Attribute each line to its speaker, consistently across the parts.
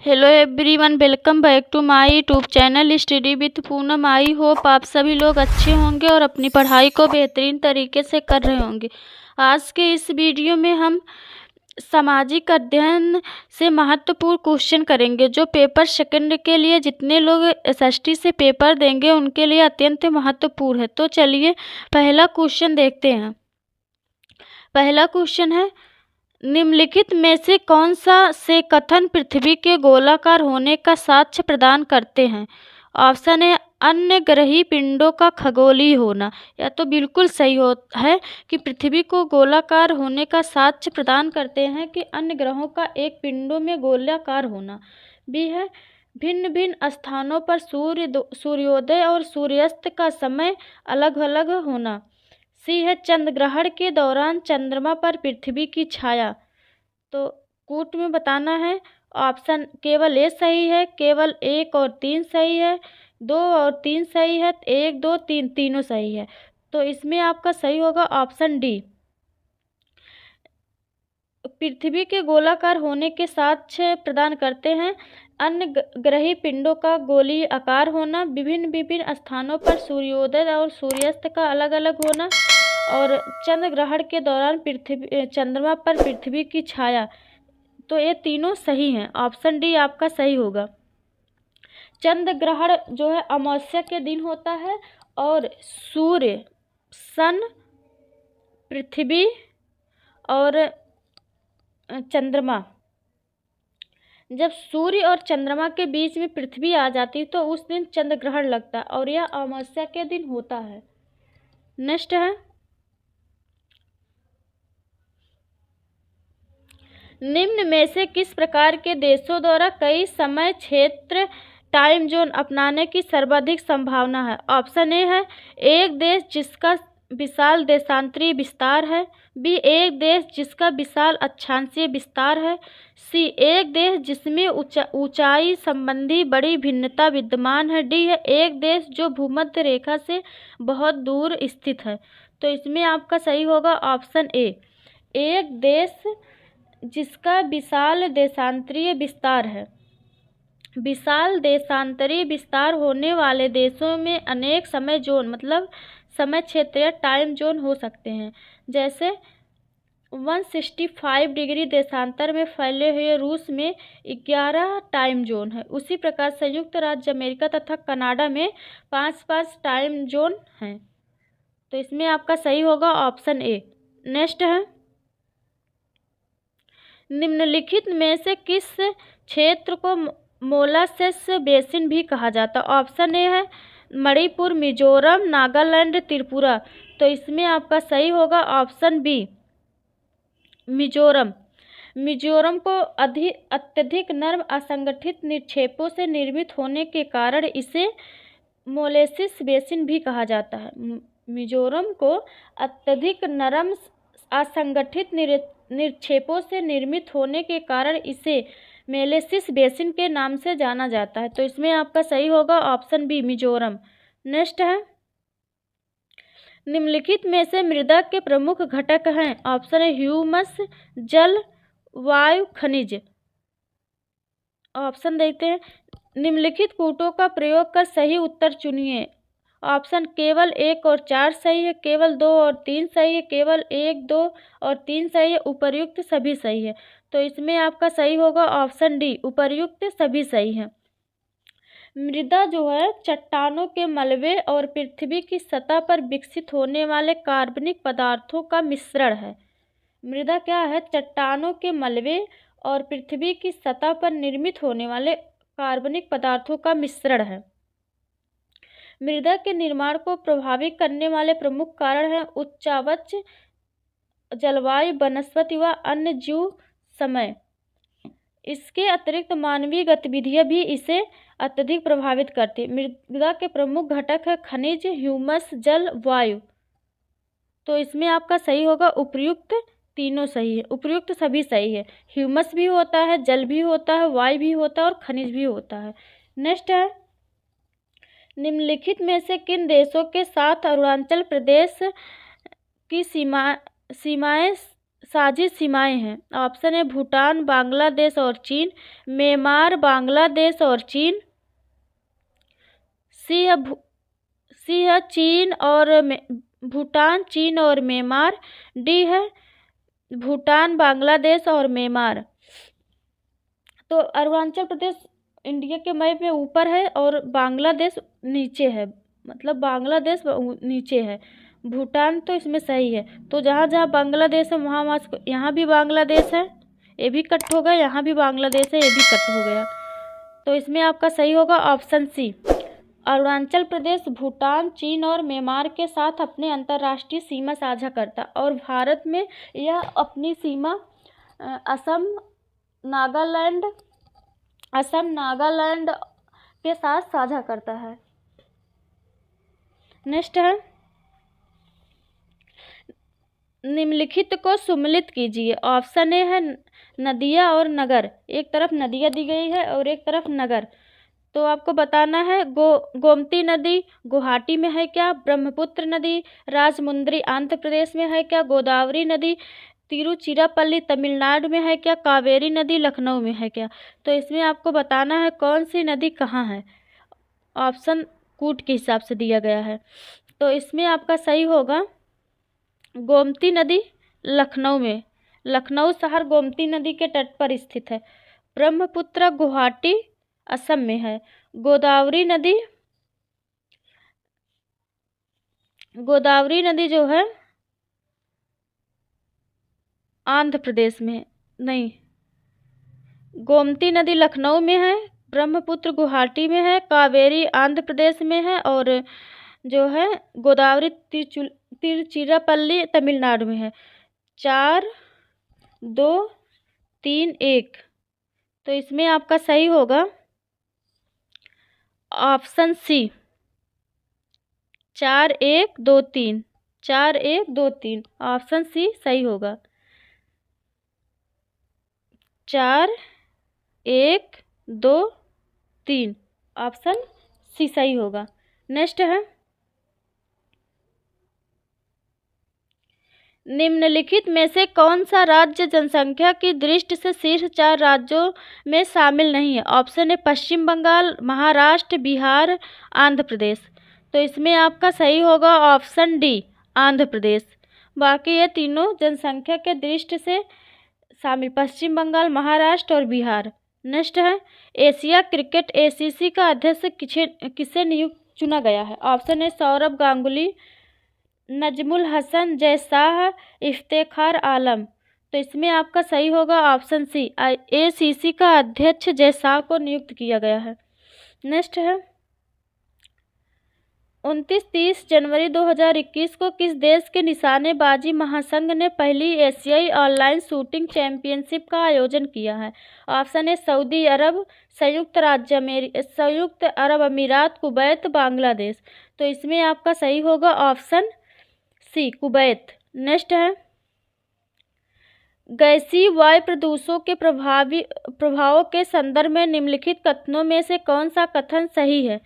Speaker 1: Hello everyone, welcome back to my YouTube channel study with Poonam. I hope आप सभी लोग अच्छे होंगे और अपनी पढ़ाई को बेहतरीन तरीके से कर रहे होंगे। आज के इस वीडियो में हम सामाजिक अध्ययन से महत्वपूर्ण क्वेश्चन करेंगे, जो पेपर सेकंड के लिए जितने लोग एसएसटी से पेपर देंगे उनके लिए अत्यंत महत्वपूर्ण है। तो चलिए पहला क्वेश्चन देखते हैं। पहला क्वेश्चन है, निम्नलिखित में से कौन सा से कथन पृथ्वी के गोलाकार होने का साक्ष्य प्रदान करते हैं? ऑप्शन ए, अन्य ग्रही पिंडों का खगोलीय होना। यह तो बिल्कुल सही है कि पृथ्वी को गोलाकार होने का साक्ष्य प्रदान करते हैं कि अन्य ग्रहों का एक पिंडों में गोलाकार होना। बी है, भिन्न भिन्न स्थानों पर सूर्योदय और सूर्यास्त का समय अलग अलग होना। सी है, चंद्र ग्रहण के दौरान चंद्रमा पर पृथ्वी की छाया। तो कूट में बताना है। ऑप्शन केवल ए सही है, केवल 1 और 3 सही है, 2 और 3 सही है, 1 2 3 तीनों सही है। तो इसमें आपका सही होगा ऑप्शन डी। पृथ्वी के गोलाकार होने के साक्ष्य प्रदान करते हैं अन्य ग्रही पिंडों का गोलीय आकार होना, विभिन्न विभिन्न स्थानों पर सूर्योदय और सूर्यास्त का अलग अलग होना, और चंद्र ग्रहण के दौरान चंद्रमा पर पृथ्वी की छाया। तो ये तीनों सही हैं। ऑप्शन डी आपका सही होगा। चंद्र ग्रहण जो है अमावस्या के दिन होता है, और सूर्य, सन, पृथ्वी और चंद्रमा, जब सूर्य और चंद्रमा के बीच में पृथ्वी आ जाती है तो उस दिन चंद्र ग्रहण लगता है, और यह अमावस्या के दिन होता है। नेक्स्ट है, निम्न में से किस प्रकार के देशों द्वारा कई समय क्षेत्र टाइम जोन अपनाने की सर्वाधिक संभावना है? ऑप्शन ए है, एक देश जिसका विशाल देशांतरीय विस्तार है। बी, एक देश जिसका विशाल अक्षांशीय विस्तार है। सी, एक देश जिसमें ऊंचाई संबंधी बड़ी भिन्नता विद्यमान है। डी है, एक देश जो भूमध्य रेखा से बहुत दूर स्थित है। तो इसमें आपका सही होगा ऑप्शन ए, एक देश जिसका विशाल देशांतरीय विस्तार है। विशाल देशांतरीय विस्तार होने वाले देशों में अनेक समय जोन मतलब समय क्षेत्र या टाइम जोन हो सकते हैं। जैसे 165 डिग्री देशांतर में फैले हुए रूस में 11 टाइम जोन है। उसी प्रकार संयुक्त राज्य अमेरिका तथा कनाडा में 5-5 टाइम जोन हैं। तो इसमें आपका सही होगा ऑप्शन ए। नेक्स्ट है, निम्नलिखित में से किस क्षेत्र को मोलासेस बेसिन भी कहा जाता है? ऑप्शन ए है, मणिपुर, मिजोरम, नागालैंड, त्रिपुरा। तो इसमें आपका सही होगा ऑप्शन बी, मिजोरम। मिजोरम को अत्यधिक नर्म असंगठित निक्षेपों से निर्मित होने के कारण इसे मोलेसिस बेसिन भी कहा जाता है। मिजोरम को अत्यधिक नरम असंगठित निक्षेपों से निर्मित होने के कारण इसे मोलेसिस बेसिन के नाम से जाना जाता है। तो इसमें आपका सही होगा ऑप्शन बी, मिजोरम। नेक्स्ट है, निम्नलिखित में से मृदा के प्रमुख घटक हैं? ऑप्शन है, ह्यूमस, जल, वायु, खनिज। ऑप्शन देखते हैं। निम्नलिखित कूटों का प्रयोग कर सही उत्तर चुनिए। ऑप्शन केवल 1 और 4 सही है, केवल 2 और 3 सही है, केवल 1 2 और 3 सही है, उपर्युक्त सभी सही है। तो इसमें आपका सही होगा ऑप्शन डी, उपर्युक्त सभी सही है। मृदा जो है चट्टानों के मलबे और पृथ्वी की सतह पर विकसित होने वाले कार्बनिक पदार्थों का मिश्रण है। मृदा क्या है? चट्टानों के मलबे और पृथ्वी की सतह पर निर्मित होने वाले कार्बनिक पदार्थों का मिश्रण है। मृदा के निर्माण को प्रभावित करने वाले प्रमुख कारण हैं उच्चावच जलवायु, वनस्पति व अन्य जीव समय। इसके अतिरिक्त मानवीय गतिविधियां भी इसे अत्यधिक प्रभावित करती है। मृदा के प्रमुख घटक है खनिज, ह्यूमस, जल, वायु। तो इसमें आपका सही होगा उपर्युक्त तीनों सही है, उपर्युक्त सभी सही है। ह्यूमस भी होता है, जल भी होता है, वायु भी होता है और खनिज भी होता है। नेक्स्ट है, निम्नलिखित में से किन देशों के साथ अरुणाचल प्रदेश की सीमाएं साझी सीमाएं हैं? ऑप्शन ए भूटान, बांग्लादेश और चीन, म्यांमार, बांग्लादेश और चीन, सी है चीन और भूटान, चीन और म्यांमार, डी है भूटान, बांग्लादेश और म्यांमार। तो अरुणाचल प्रदेश इंडिया के मैप में ऊपर है और बांग्लादेश नीचे है, मतलब बांग्लादेश नीचे है, भूटान तो इसमें सही है। तो जहाँ जहाँ बांग्लादेश है वहाँ यहाँ भी बांग्लादेश है, ये भी कट हो गया, यहाँ भी बांग्लादेश है, ये भी कट हो गया। तो इसमें आपका सही होगा ऑप्शन सी। अरुणाचल प्रदेश भूटान, चीन और म्यांमार के साथ अपने अंतर्राष्ट्रीय सीमा साझा करता और भारत में यह अपनी सीमा असम, नागालैंड के साथ साझा करता है। नेक्स्ट है, निम्नलिखित को सुमेलित कीजिए। ऑप्शन ए है नदियाँ और नगर, एक तरफ नदियाँ दी गई है और एक तरफ नगर। तो आपको बताना है गोमती नदी गुवाहाटी में है क्या, ब्रह्मपुत्र नदी राजमुंद्री आंध्र प्रदेश में है क्या, गोदावरी नदी तिरुचिरापल्ली तमिलनाडु में है क्या, कावेरी नदी लखनऊ में है क्या। तो इसमें आपको बताना है कौन सी नदी कहाँ है। ऑप्शन कूट के हिसाब से दिया गया है। तो इसमें आपका सही होगा गोमती नदी लखनऊ में, लखनऊ शहर गोमती नदी के तट पर स्थित है। ब्रह्मपुत्र गुवाहाटी असम में है। गोदावरी नदी जो है आंध्र प्रदेश में, नहीं, गोमती नदी लखनऊ में है, ब्रह्मपुत्र गुवाहाटी में है, कावेरी आंध्र प्रदेश में है और जो है गोदावरी तिरुचिरापल्ली तमिलनाडु में है। 4, 2, 3, 1। तो इसमें आपका सही होगा ऑप्शन सी 4, 1, 2, 3, 4, 1, 2, 3। ऑप्शन सी सही होगा 4, 1, 2, 3। ऑप्शन सी सही होगा। नेक्स्ट है, निम्नलिखित में से कौन सा राज्य जनसंख्या की दृष्टि से शीर्ष 4 राज्यों में शामिल नहीं है। ऑप्शन ए पश्चिम बंगाल, महाराष्ट्र, बिहार, आंध्र प्रदेश। तो इसमें आपका सही होगा ऑप्शन डी आंध्र प्रदेश। बाकी ये तीनों जनसंख्या के दृष्टि से शामिल, पश्चिम बंगाल, महाराष्ट्र और बिहार। नेक्स्ट है, एशिया क्रिकेट ACC का अध्यक्ष किसे नियुक्त चुना गया है। ऑप्शन ए सौरभ गांगुली, नजमुल हसन, जयशाह, इफ्तेखार आलम। तो इसमें आपका सही होगा ऑप्शन सी, ACC का अध्यक्ष जयशाह को नियुक्त किया गया है। नेक्स्ट है, 29-30 जनवरी 2021 को किस देश के निशानेबाजी महासंघ ने पहली एशियाई ऑनलाइन शूटिंग चैंपियनशिप का आयोजन किया है। ऑप्शन ए सऊदी अरब, संयुक्त अरब अमीरात, कुवैत, बांग्लादेश। तो इसमें आपका सही होगा ऑप्शन सी कुवैत। नेक्स्ट है, गैसीय वायु प्रदूषकों के प्रभावों के संदर्भ में निम्नलिखित कथनों में से कौन सा कथन सही है।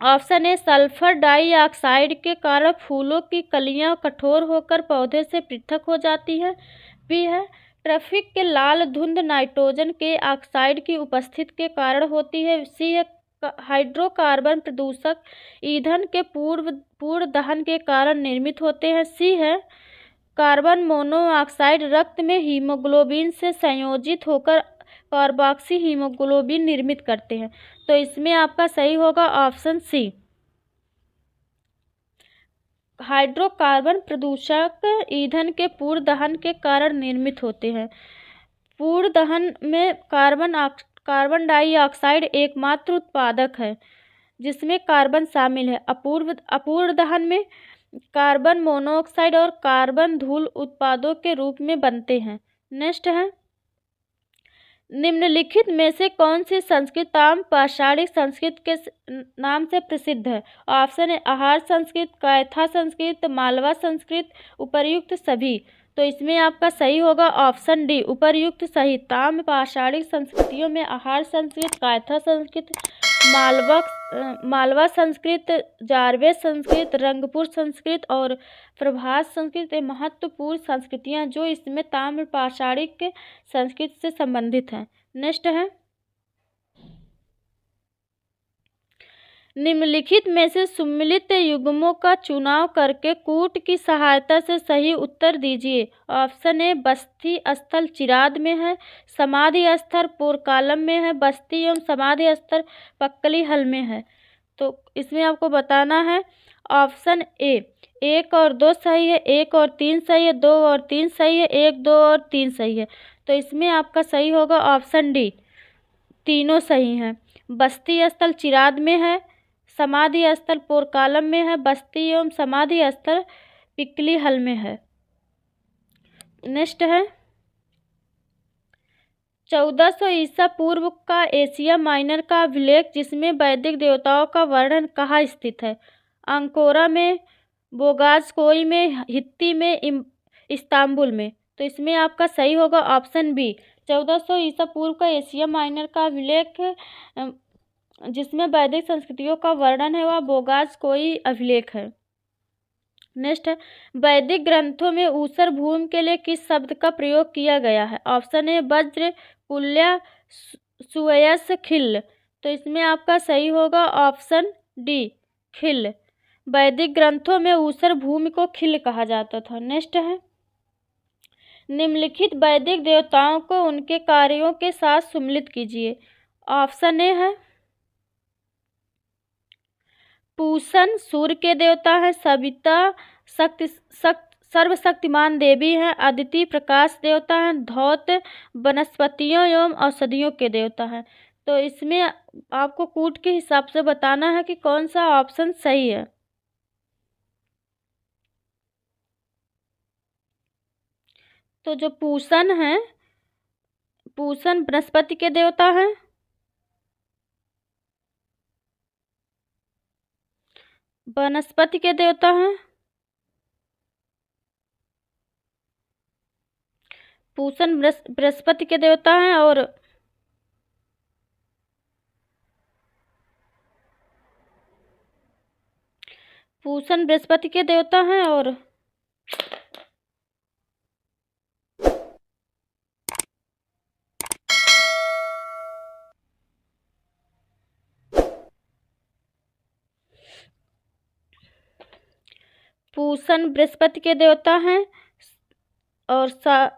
Speaker 1: ऑप्शन ए सल्फर डाइऑक्साइड के कारण फूलों की कलियां कठोर होकर पौधे से पृथक हो जाती है। बी है ट्रैफिक के लाल धुंध नाइट्रोजन के ऑक्साइड की उपस्थिति के कारण होती है। सी है हाइड्रोकार्बन प्रदूषक ईंधन के पूर्ण दहन के कारण निर्मित होते हैं। सी है कार्बन मोनोऑक्साइड रक्त में हीमोग्लोबिन से संयोजित होकर कार्बोक्सी हीमोग्लोबिन निर्मित करते हैं। तो इसमें आपका सही होगा ऑप्शन सी हाइड्रोकार्बन प्रदूषक ईंधन के पूर्ण दहन के कारण निर्मित होते हैं। पूर्ण दहन में कार्बन डाइऑक्साइड एकमात्र उत्पादक है जिसमें कार्बन शामिल है। अपूर्ण दहन में कार्बन मोनोऑक्साइड और कार्बन धूल उत्पादों के रूप में बनते हैं। नेक्स्ट है, निम्नलिखित में से कौन सी संस्कृत ताम पाषाणिक संस्कृत के नाम से प्रसिद्ध है। ऑप्शन है आहार संस्कृत, कैथा संस्कृत, मालवा संस्कृत, उपर्युक्त सभी। तो इसमें आपका सही होगा ऑप्शन डी उपर्युक्त सही। ताम पाषाणिक संस्कृतियों में आहार संस्कृत, कैथा संस्कृत, मालवा संस्कृत, जारवे संस्कृत, रंगपुर संस्कृत और प्रभास संस्कृत ये महत्वपूर्ण संस्कृतियाँ जो इसमें ताम्र पाषाणिक संस्कृत से संबंधित हैं। नेक्स्ट है, निम्नलिखित में से सम्मिलित युग्मों का चुनाव करके कूट की सहायता से सही उत्तर दीजिए। ऑप्शन ए बस्ती स्थल चिराद में है, समाधि स्थल पोरकालम में है, बस्ती एवं समाधि स्थल पक्कली हल में है। तो इसमें आपको बताना है ऑप्शन ए 1 और 2 सही है, 1 और 3 सही है, 2 और 3 सही है, 1, 2 और 3 सही है। तो इसमें आपका सही होगा ऑप्शन डी, तीनों सही हैं। बस्ती स्थल चिराद में है, समाधि स्थल पोरकालम में है, बस्ती एवं समाधि स्थल पिकली हल में है। नेक्स्ट है, 1400 ईसा पूर्व का एशिया माइनर का अभिलेख जिसमें वैदिक देवताओं का वर्णन कहाँ स्थित है। अंकोरा में, बोगासकोई में, हित्ती में, इस्तांबुल में। तो इसमें आपका सही होगा ऑप्शन बी, 1400 ईसा पूर्व का एशिया माइनर का अभिलेख जिसमें वैदिक संस्कृतियों का वर्णन है वह बोगासकोई अभिलेख है। नेक्स्ट है, वैदिक ग्रंथों में ऊसर भूमि के लिए किस शब्द का प्रयोग किया गया है। ऑप्शन ए वज्र, कुल्या, सुयस, खिल। तो इसमें आपका सही होगा ऑप्शन डी, खिल। वैदिक ग्रंथों में ऊसर भूमि को खिल कहा जाता था। नेक्स्ट है, निम्नलिखित वैदिक देवताओं को उनके कार्यों के साथ सम्मिलित कीजिए। ऑप्शन ए है पूषण सूर्य के देवता है, सविता सर्वशक्तिमान देवी हैं, अदिति प्रकाश देवता हैं, धौत वनस्पतियों एवं औषधियों के देवता हैं। तो इसमें आपको कूट के हिसाब से बताना है कि कौन सा ऑप्शन सही है। तो जो पूषण है, पूषण वनस्पति के देवता हैं, वनस्पति के देवता हैं, पूषण बृहस्पति के देवता हैं और पूषण बृहस्पति के देवता हैं और पूषण बृहस्पति के देवता हैं और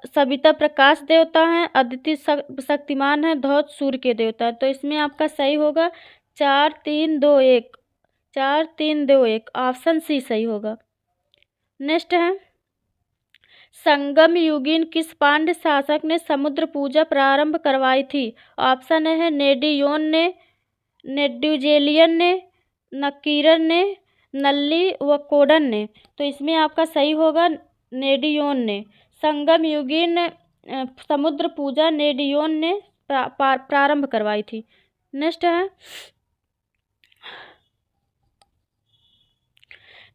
Speaker 1: सविता प्रकाश देवता हैं, अदिति शक्तिमान है, धौत सूर्य के देवता है। तो इसमें आपका सही होगा 4, 3, 2, 1, 4, 3, 2, 1 ऑप्शन सी सही होगा। नेक्स्ट है, संगम युगीन किस पांड्य शासक ने समुद्र पूजा प्रारंभ करवाई थी। ऑप्शन है नेडियोन ने, नेड्यूजेलियन ने, नकीरन ने, नल्ली व कोडन ने। तो इसमें आपका सही होगा नेडियोन ने। संगम युगीन समुद्र पूजा नेडियोन ने प्रारंभ करवाई थी। नेक्स्ट है,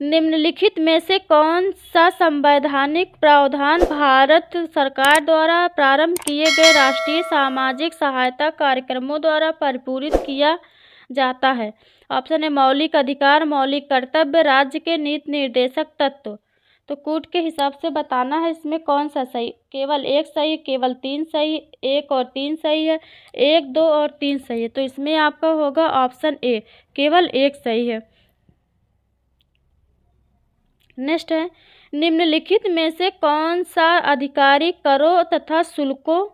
Speaker 1: निम्नलिखित में से कौन सा संवैधानिक प्रावधान भारत सरकार द्वारा प्रारंभ किए गए राष्ट्रीय सामाजिक सहायता कार्यक्रमों द्वारा परिपूरित किया जाता है। ऑप्शन है मौलिक अधिकार, मौलिक कर्तव्य, राज्य के नीति निर्देशक तत्व। तो कूट के हिसाब से बताना है इसमें कौन सा सही। केवल 1 सही, केवल 3 सही, 1 और 3 सही है, 1, 2 और 3 सही है। तो इसमें आपका होगा ऑप्शन ए, केवल 1 सही है। नेक्स्ट है, निम्नलिखित में से कौन सा अधिकारी करों तथा शुल्कों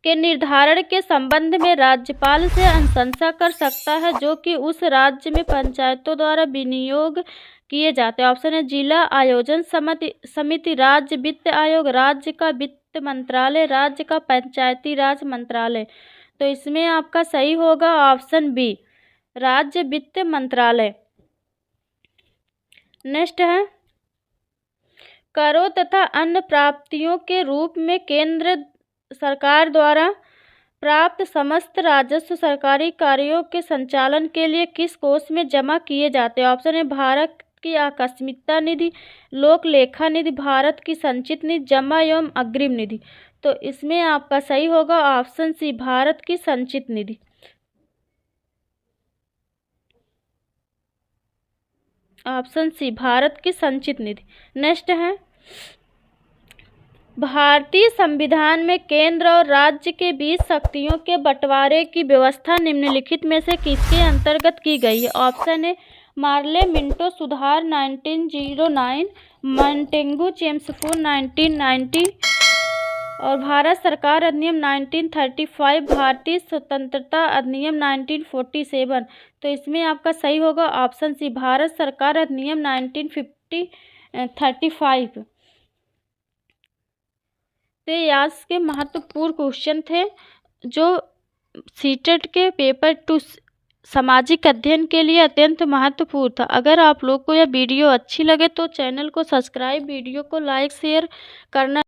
Speaker 1: के निर्धारण के संबंध में राज्यपाल से अनुशंसा कर सकता है जो कि उस राज्य में पंचायतों द्वारा विनियोग किए जाते हैं। ऑप्शन है जिला आयोजन समिति, राज्य वित्त आयोग, राज्य का वित्त मंत्रालय, राज्य का पंचायती राज मंत्रालय। तो इसमें आपका सही होगा ऑप्शन बी, राज्य वित्त मंत्रालय। नेक्स्ट है, करों तथा अन्य प्राप्तियों के रूप में केंद्र सरकार द्वारा प्राप्त समस्त राजस्व सरकारी कार्यों के संचालन के लिए किस कोष में जमा किए जाते हैं। ऑप्शन है भारत की आकस्मिकता निधि, लोक लेखा निधि, भारत की संचित निधि, जमा एवं अग्रिम निधि। तो इसमें आपका सही होगा ऑप्शन सी, भारत की संचित निधि। ऑप्शन सी भारत की संचित निधि। नेक्स्ट है, भारतीय संविधान में केंद्र और राज्य के बीच शक्तियों के बंटवारे की व्यवस्था निम्नलिखित में से किसके अंतर्गत की गई है? ऑप्शन ए मार्ले मिंटो सुधार 1909, मॉन्टेगू चेम्सफोर्ड 1990 और भारत सरकार अधिनियम 1935, भारतीय स्वतंत्रता अधिनियम 1947। तो इसमें आपका सही होगा ऑप्शन सी भारत सरकार अधिनियम 1935। तो ये आज के महत्वपूर्ण क्वेश्चन थे जो सीटेट के पेपर 2 सामाजिक अध्ययन के लिए अत्यंत महत्वपूर्ण था। अगर आप लोग को यह वीडियो अच्छी लगे तो चैनल को सब्सक्राइब, वीडियो को लाइक शेयर करना